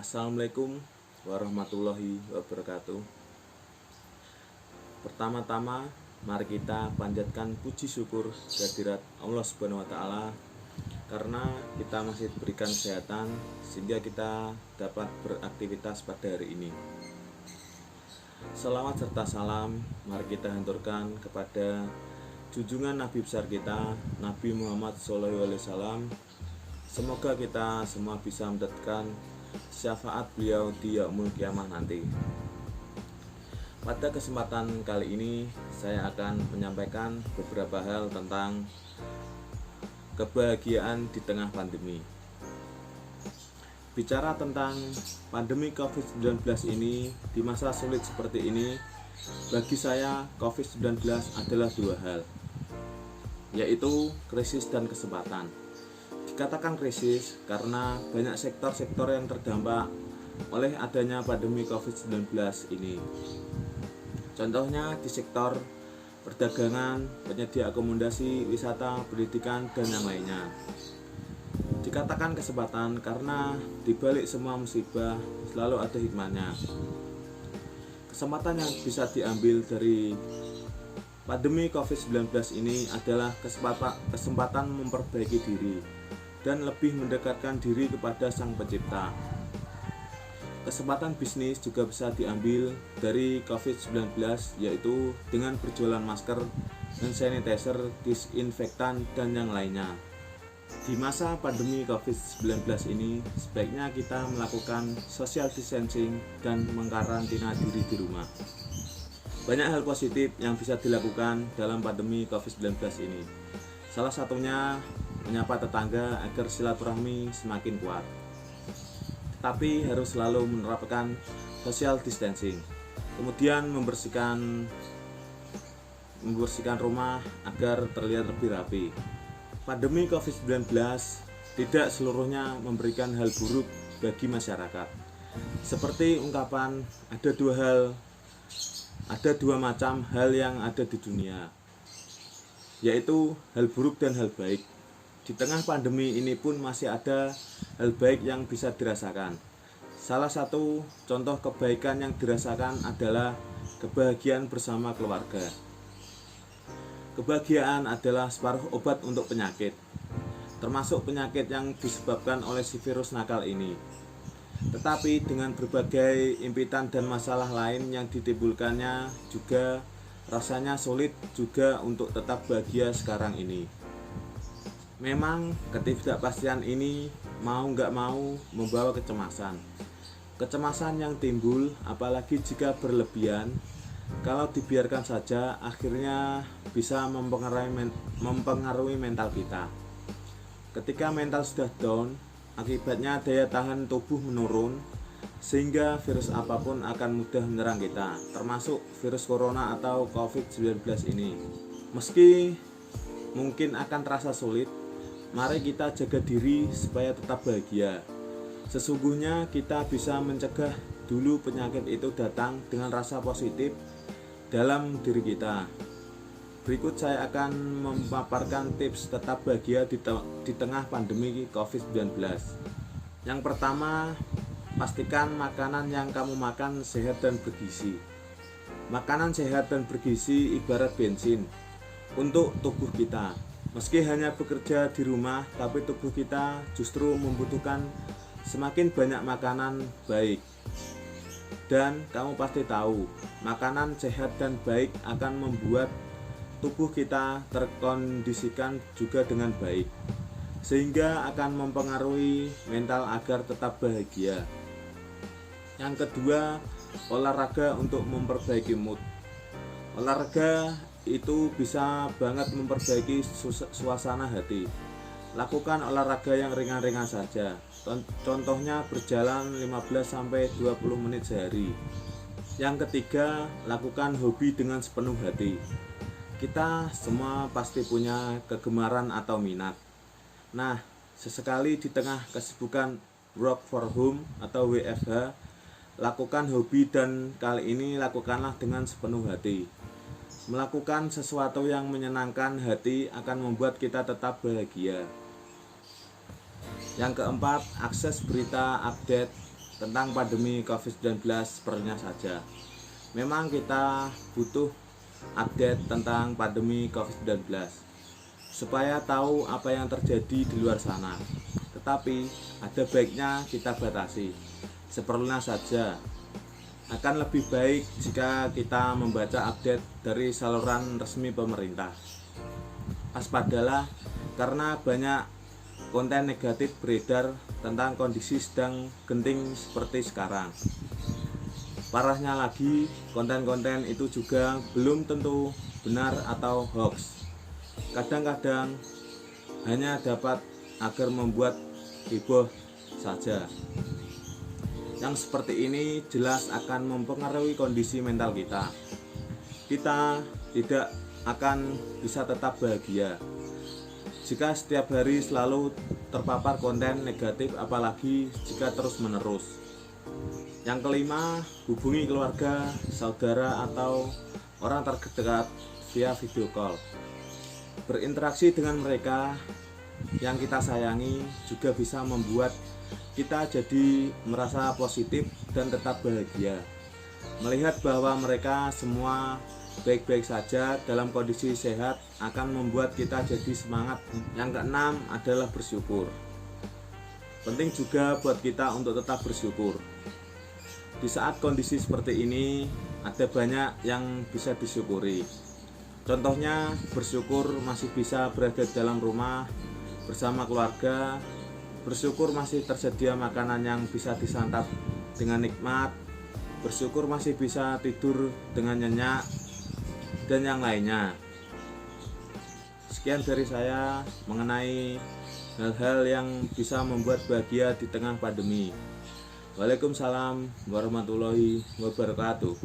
Assalamualaikum warahmatullahi wabarakatuh. Pertama-tama, mari kita panjatkan puji syukur kehadirat Allah Subhanahu wa taala karena kita masih diberikan kesehatan sehingga kita dapat beraktivitas pada hari ini. Selawat serta salam mari kita haturkan kepada junjungan Nabi besar kita, Nabi Muhammad SAW. Semoga kita semua bisa mendapatkan syafaat beliau di yaumul kiamah nanti. Pada kesempatan kali ini saya akan menyampaikan beberapa hal tentang kebahagiaan di tengah pandemi. Bicara tentang pandemi COVID-19 ini di masa sulit seperti ini, bagi saya COVID-19 adalah dua hal, yaitu krisis dan kesempatan. Dikatakan krisis karena banyak sektor-sektor yang terdampak oleh adanya pandemi COVID-19 ini. Contohnya di sektor perdagangan, penyedia akomodasi, wisata, pendidikan, dan yang lainnya. Dikatakan kesempatan karena di balik semua musibah selalu ada hikmahnya. Kesempatan yang bisa diambil dari pandemi COVID-19 ini adalah kesempatan memperbaiki diri dan lebih mendekatkan diri kepada Sang Pencipta. Kesempatan bisnis juga bisa diambil dari COVID-19, yaitu dengan berjualan masker dan sanitizer, disinfektan, dan yang lainnya. Di masa pandemi COVID-19 ini, sebaiknya kita melakukan social distancing dan mengkarantina diri di rumah. Banyak hal positif yang bisa dilakukan dalam pandemi COVID-19 ini. Salah satunya menyapa tetangga agar silaturahmi semakin kuat. Tapi harus selalu menerapkan social distancing. Kemudian membersihkan rumah agar terlihat lebih rapi. Pandemi COVID-19 tidak seluruhnya memberikan hal buruk bagi masyarakat. Seperti ungkapan ada dua macam hal yang ada di dunia, yaitu hal buruk dan hal baik. Di tengah pandemi ini pun masih ada hal baik yang bisa dirasakan. Salah satu contoh kebaikan yang dirasakan adalah kebahagiaan bersama keluarga. Kebahagiaan adalah separuh obat untuk penyakit, termasuk penyakit yang disebabkan oleh si virus nakal ini. Tetapi dengan berbagai impitan dan masalah lain yang ditimbulkannya juga rasanya sulit juga untuk tetap bahagia sekarang ini. Memang ketidakpastian ini mau nggak mau membawa kecemasan. Kecemasan yang timbul apalagi jika berlebihan, kalau dibiarkan saja akhirnya bisa mempengaruhi mental kita. Ketika mental sudah down, akibatnya daya tahan tubuh menurun, sehingga virus apapun akan mudah menyerang kita, termasuk virus corona atau COVID-19 ini. Meski mungkin akan terasa sulit, mari kita jaga diri supaya tetap bahagia. Sesungguhnya kita bisa mencegah dulu penyakit itu datang dengan rasa positif dalam diri kita. Berikut saya akan memaparkan tips tetap bahagia di tengah pandemi COVID-19. Yang pertama, pastikan makanan yang kamu makan sehat dan bergizi. Makanan sehat dan bergizi ibarat bensin untuk tubuh kita. Meski hanya bekerja di rumah, tapi tubuh kita justru membutuhkan semakin banyak makanan baik. Dan kamu pasti tahu, makanan sehat dan baik akan membuat tubuh kita terkondisikan juga dengan baik, sehingga akan mempengaruhi mental agar tetap bahagia. Yang kedua, olahraga untuk memperbaiki mood. Olahraga itu bisa banget memperbaiki suasana hati. Lakukan olahraga yang ringan-ringan saja. Contohnya berjalan 15-20 menit sehari. Yang ketiga, lakukan hobi dengan sepenuh hati. Kita semua pasti punya kegemaran atau minat. Nah, sesekali di tengah kesibukan work for home atau WFH, lakukan hobi dan kali ini lakukanlah dengan sepenuh hati. Melakukan sesuatu yang menyenangkan hati akan membuat kita tetap bahagia. Yang keempat, akses berita update tentang pandemi COVID-19 sepertinya saja. Memang kita butuh update tentang pandemi COVID-19 supaya tahu apa yang terjadi di luar sana. Tetapi ada baiknya kita batasi seperlunya saja. Akan lebih baik jika kita membaca update dari saluran resmi pemerintah. Waspadalah karena banyak konten negatif beredar tentang kondisi sedang genting seperti sekarang. Parahnya lagi, konten-konten itu juga belum tentu benar atau hoax. Kadang-kadang hanya dapat agar membuat heboh saja. Yang seperti ini jelas akan mempengaruhi kondisi mental kita. Kita tidak akan bisa tetap bahagia jika setiap hari selalu terpapar konten negatif, apalagi jika terus-menerus. Yang kelima, hubungi keluarga, saudara, atau orang terdekat via video call. Berinteraksi dengan mereka yang kita sayangi juga bisa membuat kita jadi merasa positif dan tetap bahagia. Melihat bahwa mereka semua baik-baik saja dalam kondisi sehat akan membuat kita jadi semangat. Yang keenam adalah bersyukur. Penting juga buat kita untuk tetap bersyukur. Di saat kondisi seperti ini ada banyak yang bisa disyukuri. Contohnya bersyukur masih bisa berada dalam rumah bersama keluarga, bersyukur masih tersedia makanan yang bisa disantap dengan nikmat, bersyukur masih bisa tidur dengan nyenyak, dan yang lainnya. Sekian dari saya mengenai hal-hal yang bisa membuat bahagia di tengah pandemi. Waalaikumsalam warahmatullahi wabarakatuh.